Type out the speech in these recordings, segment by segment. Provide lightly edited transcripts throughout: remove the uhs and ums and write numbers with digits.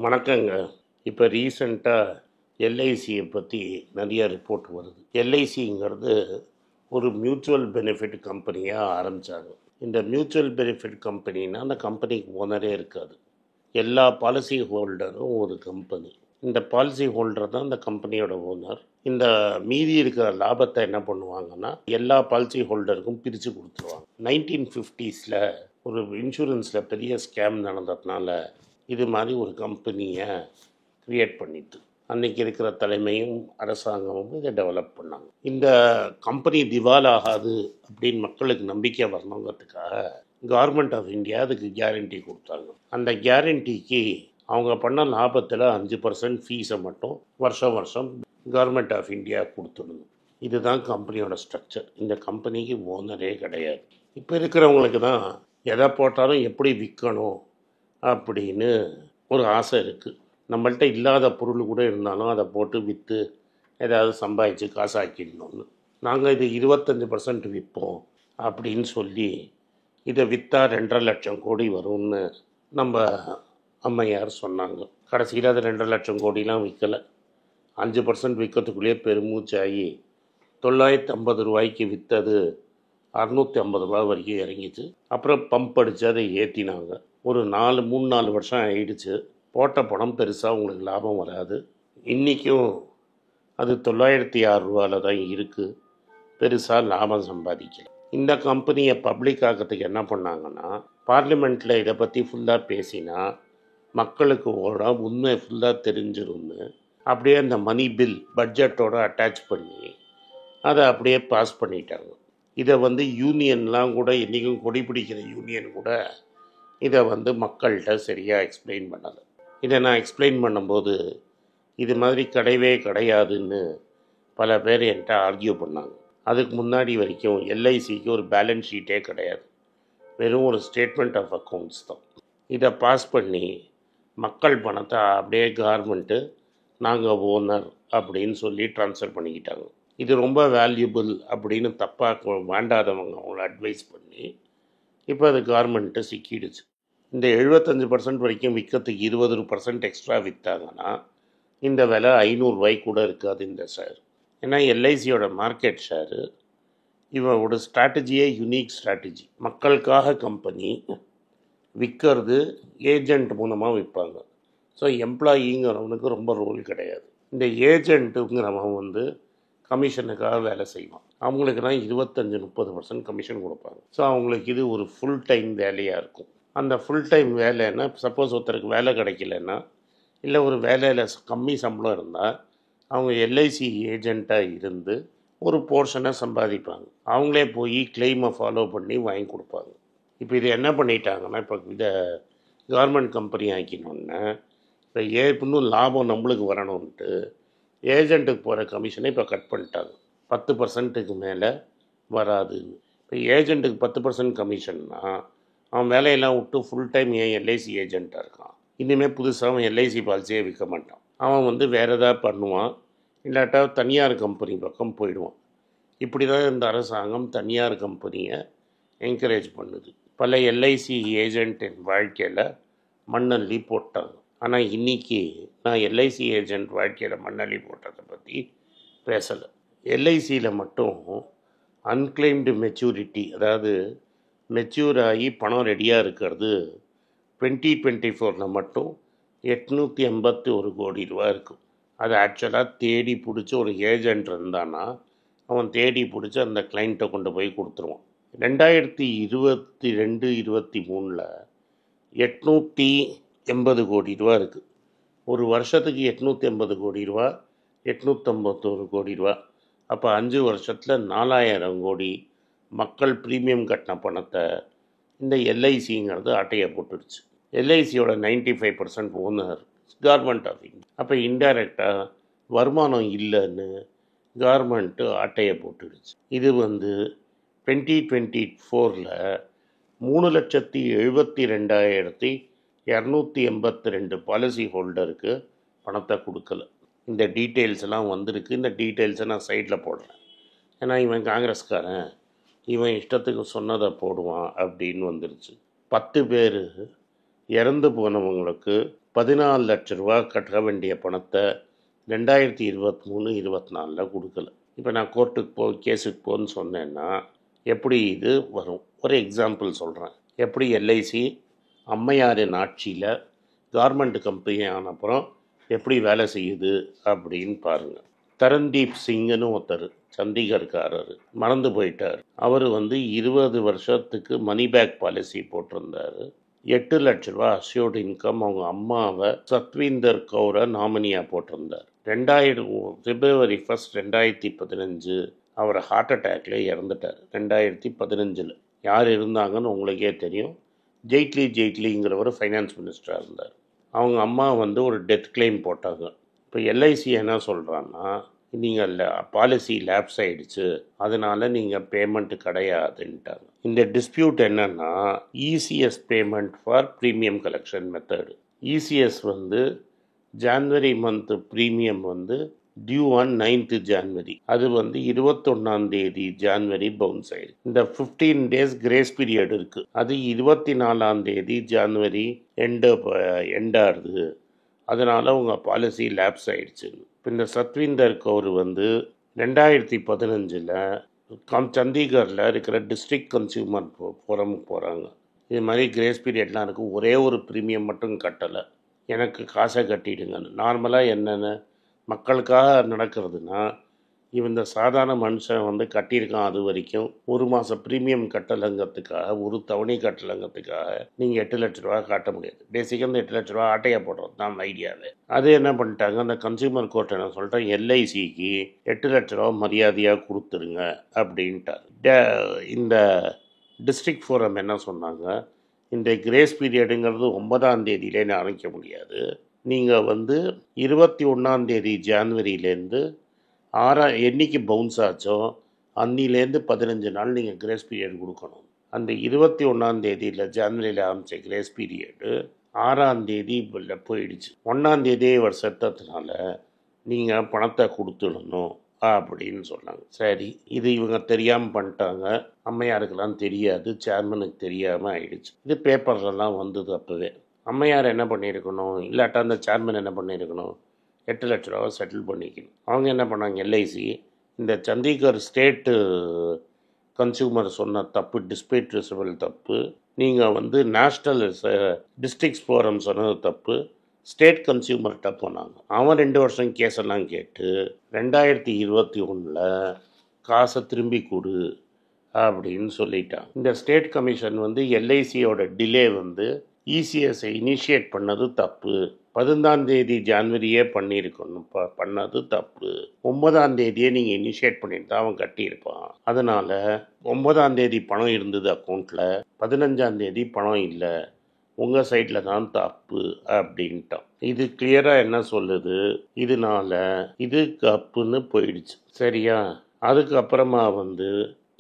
வணக்கங்க. இப்போ ரீசெண்டாக எல்ஐசியை பற்றி நிறைய ரிப்போர்ட் வருது. எல்ஐசிங்கிறது ஒரு மியூச்சுவல் பெனிஃபிட் கம்பெனியாக ஆரம்பித்தாங்க. இந்த மியூச்சுவல் பெனிஃபிட் கம்பெனின்னா அந்த கம்பெனிக்கு ஓனரே இருக்காது. எல்லா பாலிசி ஹோல்டரும் ஒரு கம்பெனி. இந்த பாலிசி ஹோல்டர் தான் இந்த கம்பெனியோட ஓனர். இந்த மீதி இருக்கிற லாபத்தை என்ன பண்ணுவாங்கன்னா எல்லா பாலிசி ஹோல்டருக்கும் பிரித்து கொடுத்துருவாங்க. 1950s ஒரு இன்சூரன்ஸில் பெரிய ஸ்கேம் நடந்ததுனால இது மாதிரி ஒரு கம்பெனியை க்ரியேட் பண்ணிட்டு அன்றைக்கி இருக்கிற தலைமையும் அரசாங்கமும் இதை டெவலப் பண்ணாங்க. இந்த கம்பெனி திவால் ஆகாது அப்படின்னு மக்களுக்கு நம்பிக்கை வரணுங்கிறதுக்காக கவர்மெண்ட் ஆஃப் இந்தியா அதுக்கு கேரண்டி கொடுத்தாங்க. அந்த கேரண்டிக்கு அவங்க பண்ண லாபத்தில் 5% ஃபீஸை மட்டும் வருஷம் கவர்மெண்ட் ஆஃப் இந்தியா கொடுத்துடணும். இதுதான் கம்பெனியோட ஸ்ட்ரக்சர். இந்த கம்பெனிக்கு ஓனரே கிடையாது. இப்போ இருக்கிறவங்களுக்கு தான் எதை போட்டாலும் எப்படி விற்கணும் அப்படின்னு ஒரு ஆசை இருக்குது. நம்மள்கிட்ட இல்லாத பொருள் கூட இருந்தாலும் அதை போட்டு விற்று ஏதாவது சம்பாதிச்சு காசாக்கிடணும்னு. நாங்கள் இது 25% விற்போம் அப்படின்னு சொல்லி இதை விற்றா 2.5 லட்சம் கோடி வரும்னு நம்ம அம்மையார் சொன்னாங்க. கடைசியில் அது 2.5 லட்சம் கோடிலாம் விற்கலை. 5% விற்கிறதுக்குள்ளேயே பெருமூச்சாகி 950 ரூபாய்க்கு விற்றது 650 ரூபா வரைக்கும் இறங்கிச்சு. அப்புறம் பம்ப் அடித்து அதை ஏற்றினாங்க. ஒரு 3-4 வருஷம் ஆயிடுச்சு. போட்ட பணம் பெருசாக உங்களுக்கு லாபம் வராது. இன்றைக்கும் அது 906 ரூபாவில் தான் இருக்குது. பெருசாக லாபம் சம்பாதிக்கல. இந்த கம்பெனியை பப்ளிக் ஆக்கிறதுக்கு என்ன பண்ணாங்கன்னா பார்லிமெண்ட்டில் இதை பற்றி ஃபுல்லாக பேசினா மக்களுக்கு உண்மை ஃபுல்லாக தெரிஞ்சிரும்னு அப்படியே அந்த மணி பில் பட்ஜெட்டோடு அட்டாச் பண்ணி அதை அப்படியே பாஸ் பண்ணிட்டாங்க. இதை யூனியன்லாம் கூட இன்றைக்கும் கொடி பிடிக்கிற யூனியன் கூட இதை மக்கள்கிட்ட சரியாக எக்ஸ்பிளைன் பண்ணலை. இதை நான் எக்ஸ்பிளைன் பண்ணும்போது இது மாதிரி கிடையவே கிடையாதுன்னு பல பேர் என்கிட்ட ஆர்கியூ பண்ணாங்க. அதுக்கு முன்னாடி வரைக்கும் எல்ஐசிக்கு ஒரு பேலன்ஸ் ஷீட்டே கிடையாது. வெறும் ஒரு ஸ்டேட்மெண்ட் ஆஃப் அக்கௌண்ட்ஸ் தான். இதை பாஸ் பண்ணி மக்கள் பணத்தை அப்படியே கவர்மெண்ட்டு நாங்கள் ஓனர் அப்படின்னு சொல்லி ட்ரான்ஸ்ஃபர் பண்ணிக்கிட்டாங்க. இது ரொம்ப வேல்யூபிள் அப்படின்னு தப்பாக வேண்டாதவங்க அவங்கள அட்வைஸ் பண்ணி இப்போ அது கவர்மெண்ட்டு சிக்கிடுச்சு. இந்த 75% வரைக்கும் விற்கிறதுக்கு 20% எக்ஸ்ட்ரா விற்றாங்கன்னா இந்த விலை 500 ரூபாய்க்கு கூட இருக்காது இந்த ஷேர். ஏன்னா எல்ஐசியோட மார்க்கெட் ஷேரு இவனோட ஸ்ட்ராட்டஜியே யூனிக் ஸ்ட்ராட்டஜி. மக்களுக்காக கம்பெனி விற்கிறது ஏஜெண்ட் மூலமாக விற்பாங்க. ஸோ எம்ப்ளாயிங்கிறவனுக்கு ரொம்ப ரோல் கிடையாது. இந்த ஏஜெண்ட்டுங்கிறவன் கமிஷனுக்காக வேலை செய்வான். அவங்களுக்கு தான் 25-30% கமிஷன் கொடுப்பாங்க. ஸோ அவங்களுக்கு இது ஒரு ஃபுல் டைம் வேலையாக இருக்கும். அந்த ஃபுல் டைம் வேலைன்னா சப்போஸ் ஒருத்தருக்கு வேலை கிடைக்கலன்னா இல்லை ஒரு வேலையில் கம்மி சம்பளம் இருந்தால் அவங்க எல்ஐசி ஏஜெண்ட்டாக இருந்து ஒரு போர்ஷனை சம்பாதிப்பாங்க. அவங்களே போய் கிளைமை ஃபாலோ பண்ணி வாங்கி கொடுப்பாங்க. இப்போ இது என்ன பண்ணிட்டாங்கன்னா இப்போ இதை கவர்மெண்ட் கம்பெனி ஆக்கினோன்னே இப்போ இன்னும் லாபம் நம்மளுக்கு வரணும்ன்ட்டு ஏஜெண்ட்டுக்கு போகிற கமிஷனை இப்போ கட் பண்ணிட்டாங்க. 10%க்கு மேலே வராதுன்னு. இப்போ ஏஜெண்ட்டுக்கு 10% கமிஷன்னா அவன் வேலையெல்லாம் விட்டு ஃபுல் டைம் எல்ஐசி ஏஜெண்ட்டாக இருக்கான். இனிமேல் புதுசாக அவன் எல்ஐசி பாலிசியே விற்க மாட்டான். அவன் வேறு எதாவது பண்ணுவான், இல்லாட்டா தனியார் கம்பெனி பக்கம் போயிடுவான். இப்படி தான் இந்த அரசாங்கம் தனியார் கம்பெனியை என்கரேஜ் பண்ணுது. பல எல்ஐசி ஏஜெண்ட் என் வாழ்க்கையில் மண்ணள்ளி போட்டாங்க. ஆனால் இன்றைக்கி நான் எல்ஐசி ஏஜெண்ட் வாழ்க்கையில் மண்ணள்ளி போட்டதை பற்றி பேசலை. எல்ஐசியில் மட்டும் அன்கிளைம்டு மெச்சூரிட்டி, அதாவது மெச்சூர் ஆகி பணம் ரெடியாக இருக்கிறது 2024 மட்டும் 881 கோடி ரூபா இருக்கும். அது ஆக்சுவலாக தேடி பிடிச்சி ஒரு ஏஜெண்ட் இருந்தான்னா அவன் தேடி பிடிச்சி அந்த கிளைண்ட்டை கொண்டு போய் கொடுத்துருவான். 2022-23 880 கோடி ரூபா இருக்குது. ஒரு வருஷத்துக்கு 880 கோடி ரூபா, 851 கோடி ரூபா. அப்போ 5 வருஷத்தில் 4000 கோடி மக்கள் ப்ரீமியம் கட்டின பணத்தை இந்த எல்ஐசிங்கிறது அட்டையை போட்டுடுச்சு. எல்ஐசியோட 95% ஓனர் கவர்மெண்ட் ஆஃப் இந்தியா. அப்போ இன்டைரக்டாக வருமானம் இல்லைன்னு கவர்மெண்ட்டு அட்டையை போட்டுடுச்சு. இது 2024 3,72,282 பாலிசி ஹோல்டருக்கு பணத்தை கொடுக்கல. இந்த டீட்டெயில்ஸ் எல்லாம் வந்திருக்கு. இந்த டீட்டெயில்ஸை நான் சைடில் போடுறேன். ஏன்னா இவன் காங்கிரஸ்காரன், இவன் இஷ்டத்துக்கு சொன்னதை போடுவான் அப்படின்னு வந்துருச்சு. 10 பேர் இறந்து போனவங்களுக்கு 14 லட்ச ரூபா கட்ட வேண்டிய பணத்தை 2023-24 கொடுக்கல. இப்போ நான் கோர்ட்டுக்கு கேஸுக்கு போன்னு சொன்னேன்னா எப்படி இது வரும்? ஒரு எக்ஸாம்பிள் சொல்கிறேன். எப்படி எல்ஐசி அம்மையாரின் ஆட்சியில் கவர்மெண்ட் கம்பெனி ஆன அப்புறம் எப்படி வேலை செய்யுது அப்படின்னு பாருங்கள். தரன்தீப் சிங்னு ஒருத்தர் சண்டிகர்காரர் மறந்து போயிட்டார். அவர் 20 வருஷத்துக்கு மணி பேக் பாலிசி போட்டிருந்தார். 8 லட்ச ரூபா அஷ்யூர்டு இன்கம் அவங்க அம்மாவை சத்வீந்தர் கௌரை நாமினியாக போட்டிருந்தார். February 1, 2015 அவர் ஹார்ட் அட்டாக்ல இறந்துட்டார். 2015 யார் இருந்தாங்கன்னு உங்களுக்கே தெரியும். ஜெய்ட்லிங்கிறவர் ஃபைனான்ஸ் மினிஸ்டராக இருந்தார். அவங்க அம்மா ஒரு டெத் கிளைம் போட்டாங்க. இப்போ எல்ஐசி என்ன சொல்கிறான்னா, நீங்கள் பாலிசி லேப்ஸ் ஆகிடுச்சு, அதனால் நீங்கள் பேமெண்ட்டு கிடையாதுன்ட்டாங்க. இந்த டிஸ்பியூட் என்னென்னா ECS payment for premium collection method. ECS January month premium due on 9th January. அது 21 ஜான்வரி பவுன்ஸ் ஆயிருக்கு. இந்த 15 days கிரேஸ் பீரியட் இருக்குது. அது 24 ஜான்வரி எண்டாகுது. அதனால் உங்கள் பாலிசி லேப்ஸ் ஆயிடுச்சு. இப்போ இந்த சத்வீந்தர் கௌர் 2015 சண்டிகரில் இருக்கிற டிஸ்ட்ரிக்ட் கன்சியூமர் ஃபோரமுக்கு போகிறாங்க. இது மாதிரி கிரேஸ் பீரியட்லாம் இருக்குது, ஒரே ஒரு ப்ரீமியம் மட்டும் கட்டலை, எனக்கு காசை கட்டிடுங்கன்னு. நார்மலாக என்னென்ன மக்களுக்காக நடக்கிறதுனா, இந்த சாதாரண மனுஷன் கட்டியிருக்கான், அது வரைக்கும் ஒரு மாதம் ப்ரீமியம் கட்டலைங்கிறதுக்காக, ஒரு தவணை கட்டலைங்கிறதுக்காக நீங்கள் 8 லட்ச ரூபா காட்ட முடியாது. பேசிக்காக இந்த 8 லட்ச ரூபா ஆட்டையாக போடுறது தான் ஐடியாவே. அது என்ன பண்ணிட்டாங்க, அந்த கன்சியூமர் கோர்ட் என்ன சொல்லிட்டேன், எல்ஐசிக்கு 8 லட்ச ரூபா மரியாதையாக கொடுத்துருங்க அப்படின்ட்டார். இந்த டிஸ்ட்ரிக்ட் ஃபோரம் என்ன சொன்னாங்க, இந்த கிரேஸ் பீரியடுங்கிறது 9ஆம் தேதியிலே ஆரம்பிக்க முடியாது. நீங்கள் 21 ஜான்வரியிலேருந்து என்னைக்கு பவுன்ஸ் ஆச்சோ அன்னிலேருந்து 15 நாள் நீங்கள் கிரேஸ் பீரியட் கொடுக்கணும். அந்த 21 ஜான்வரியில் ஆரம்பித்த கிரேஸ் பீரியடு 6ஆம் தேதி போயிடுச்சு. 1ஆம் தேதியே இவர் செத்ததுனால நீங்கள் பணத்தை கொடுத்துடணும் அப்படின்னு சொன்னாங்க. சரி, இது இவங்க தெரியாமல் பண்ணிட்டாங்க. அம்மையாருக்கெல்லாம் தெரியாது, சேர்மனுக்கு தெரியாமல் ஆயிடுச்சு. இது பேப்பர்லாம் வந்தது. அப்போவே அம்மையார் என்ன பண்ணியிருக்கணும், இல்லாட்டா அந்த சேர்மன் என்ன பண்ணியிருக்கணும், 8 லட்ச ரூபா செட்டில் பண்ணிக்கணும். அவங்க என்ன பண்ணாங்க, எல்ஐசி இந்த சண்டிகர் ஸ்டேட்டு கன்சியூமர் சொன்ன தப்பு, டிஸ்பியூட் ரிசவல் தப்பு, நீங்கள் நேஷ்னல் டிஸ்ட்ரிக்ட் ஃபோரம் சொன்னது தப்பு, ஸ்டேட் கன்சியூமர்கிட்ட போனாங்க. அவன் 2 வருஷம் கேஸெல்லாம் கேட்டு 2021 காசை திரும்பி கொடு அப்படின்னு சொல்லிட்டான். இந்த ஸ்டேட் கமிஷன் எல்ஐசியோட டிலே இசிஎஸ்ஐ இனிஷியேட் பண்ணது தப்பு. 15 ஜான்வரியே பண்ணியிருக்கணும், பண்ணது தப்பு. 9ஆம் தேதியே நீங்கள் இனிஷியேட் பண்ணிட்டு தான் அவன் கட்டியிருப்பான். அதனால் 9ஆம் தேதி பணம் இருந்தது அக்கௌண்ட்டில், 15ஆம் தேதி பணம் இல்லை, உங்கள் சைட்டில் தான் தப்பு அப்படின்ட்டான். இது கிளியராக என்ன சொல்லுது, இதனால இது தப்புன்னு போயிடுச்சு. சரியா? அதுக்கப்புறமா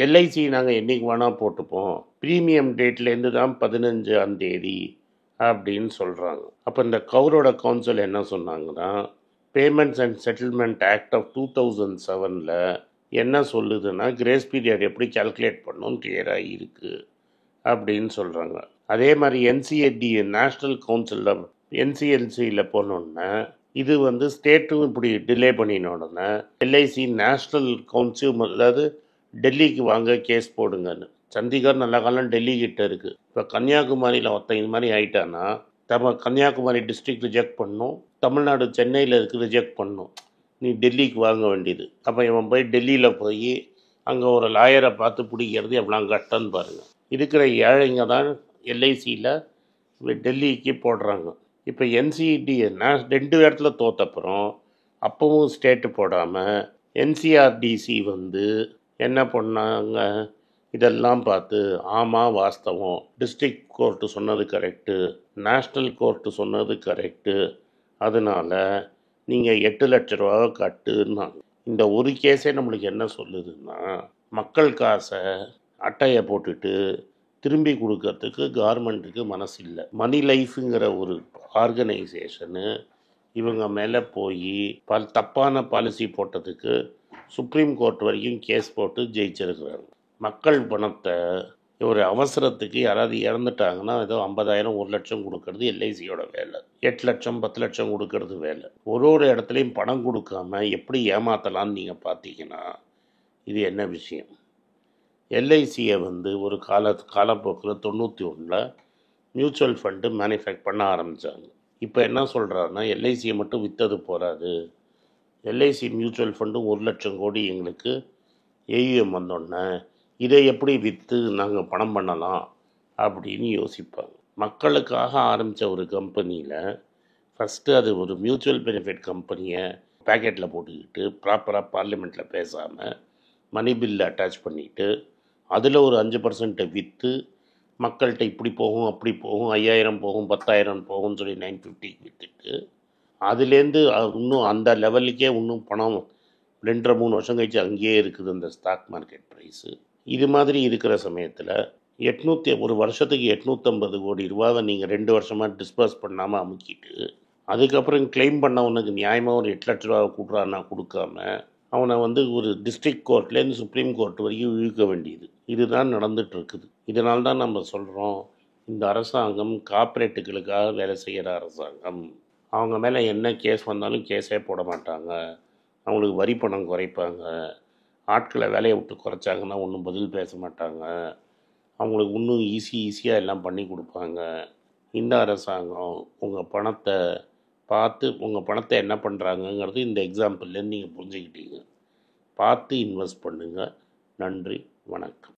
எல்ஐசி நாங்கள் என்றைக்கு வேணால் போட்டுப்போம், ப்ரீமியம் டேட்லேருந்து தான் 15ஆம் தேதி அப்படின்னு சொல்கிறாங்க. அப்போ இந்த கௌரோட கவுன்சில் என்ன சொன்னாங்கன்னா, payments and settlement act of 2007 என்ன சொல்லுதுன்னா, கிரேஸ் பீரியட் எப்படி கால்குலேட் பண்ணணும்னு கிளியராக இருக்குது அப்படின்னு சொல்கிறாங்க. அதே மாதிரி என்சிஎல்டி நேஷ்னல் கவுன்சில் என்சிஎல்சியில் போனோன்னே இது ஸ்டேட்டும் இப்படி டிலே பண்ணின உடனே எல்ஐசி நேஷ்னல் கன்சியூமர், அதாவது டெல்லிக்கு வாங்க கேஸ் போடுங்கன்னு. சண்டிகர் நல்ல காலம் டெல்லி கிட்ட இருக்குது. இப்போ கன்னியாகுமரியில் ஒருத்தன் இது மாதிரி ஆகிட்டான்னா கன்னியாகுமரி டிஸ்ட்ரிக்ட் ரிஜெக்ட் பண்ணணும், தமிழ்நாடு சென்னையில் இருக்கு ரிஜெக்ட் பண்ணணும், நீ டெல்லிக்கு வாங்க வேண்டியது. அப்போ இவன் போய் டெல்லியில் போய் அங்கே ஒரு லாயரை பார்த்து பிடிக்கிறது எவ்வளோ கஷ்டம்னு பாருங்கள். இருக்கிற ஏழைங்க தான் எல்ஐசியில் டெல்லிக்கு போடுறாங்க. இப்போ என்சிடி 2 இடத்துல தோத்தப்புறம் அப்பவும் ஸ்டேட்டு போடாமல் என்சிஆர்டிசி என்ன பண்ணாங்க, இதெல்லாம் பார்த்து ஆமாம் வாஸ்தவம், டிஸ்ட்ரிக்ட் கோர்ட்டு சொன்னது கரெக்டு, நேஷ்னல் கோர்ட்டு சொன்னது கரெக்டு, அதனால் நீங்கள் 8 லட்ச ரூபாவை கட்டுன்னாங்க. இந்த ஒரு கேஸே நம்மளுக்கு என்ன சொல்லுதுன்னா, மக்கள் காசை அட்டையை போட்டுட்டு திரும்பி கொடுக்கறதுக்கு கவர்மெண்ட்டுக்கு மனசு இல்லை. மணி லைஃபுங்கிற ஒரு ஆர்கனைசேஷனு இவங்க மேலே போய் தப்பான பாலிசி போட்டதுக்கு சுப்ரீம் கோர்ட் வரைக்கும் கேஸ் போட்டு ஜெயிச்சிருக்கிறாங்க. மக்கள் பணத்தை ஒரு அவசரத்துக்கு யாராவது இறந்துட்டாங்கன்னா ஏதோ 50,000 1,00,000 கொடுக்கறது எல்ஐசியோட வேலை. 8,00,000 10,00,000 கொடுக்கறது வேலை. ஒரு இடத்துலையும் பணம் கொடுக்காம எப்படி ஏமாற்றலான்னு நீங்கள் பார்த்தீங்கன்னா இது என்ன விஷயம்? எல்ஐசியை ஒரு காலப்போக்கில் 91ல் மியூச்சுவல் ஃபண்டு மேனுஃபேக்சர் பண்ண ஆரம்பித்தாங்க. இப்போ என்ன சொல்கிறாருன்னா எல்ஐசியை மட்டும் விற்றது போகாது, எல்ஐசி மியூச்சுவல் ஃபண்டு 1,00,000 கோடி எங்களுக்கு ஏயுஎம் வந்தோடனே இதை எப்படி விற்று நாங்கள் பணம் பண்ணலாம் அப்படின்னு யோசிப்பாங்க. மக்களுக்காக ஆரம்பித்த ஒரு கம்பெனியில் ஃபஸ்ட்டு அது ஒரு மியூச்சுவல் பெனிஃபிட் கம்பெனியை பேக்கெட்டில் போட்டுக்கிட்டு ப்ராப்பராக பார்லிமெண்ட்டில் பேசாமல் மணி பில்லை அட்டாச் பண்ணிவிட்டு அதில் ஒரு 5% விற்று மக்கள்கிட்ட இப்படி போகும் அப்படி போகும் 5,000 போகும் 10,000 போகும்னு சொல்லி 950 விற்றுட்டு அதுலேருந்து இன்னும் அந்த லெவலுக்கே இன்னும் பணம் 2-3 வருஷம் கழிச்சு அங்கேயே இருக்குது அந்த ஸ்டாக் மார்க்கெட் ப்ரைஸு. இது மாதிரி இருக்கிற சமயத்தில் ஒரு வருஷத்துக்கு 850 கோடி ரூபாவை நீங்கள் 2 வருஷமாக டிஸ்பர்ஸ் பண்ணாமல் அமுக்கிட்டு அதுக்கப்புறம் கிளைம் பண்ணவனுக்கு நியாயமாக ஒரு 8,00,000 ரூபாவை கொடுக்குறான்னா கொடுக்காம அவனை ஒரு டிஸ்ட்ரிக்ட் கோர்ட்லேருந்து சுப்ரீம் கோர்ட் வரைக்கும் இழுக்க வேண்டியது இதுதான் நடந்துட்டு இருக்குது. இதனால தான் நம்ம சொல்கிறோம் இந்த அரசாங்கம் கார்ப்பரேட்டுகளுக்காக வேலை செய்கிற அரசாங்கம். அவங்க மேலே என்ன கேஸ் வந்தாலும் கேஸே போட மாட்டாங்க, அவங்களுக்கு வரி பணம் குறைப்பாங்க, ஆட்களை வேலையை விட்டு குறைச்சாங்கன்னா ஒன்றும் பதில் பேச மாட்டாங்க, அவங்களுக்கு இன்னும் ஈஸியாக எல்லாம் பண்ணி கொடுப்பாங்க. இந்த அரசாங்கம் உங்கள் பணத்தை பார்த்து உங்கள் பணத்தை என்ன பண்ணுறாங்கங்கிறது இந்த எக்ஸாம்பிள்லேருந்து நீங்கள் புரிஞ்சுக்கிட்டீங்க. பார்த்து இன்வெஸ்ட் பண்ணுங்கள். நன்றி, வணக்கம்.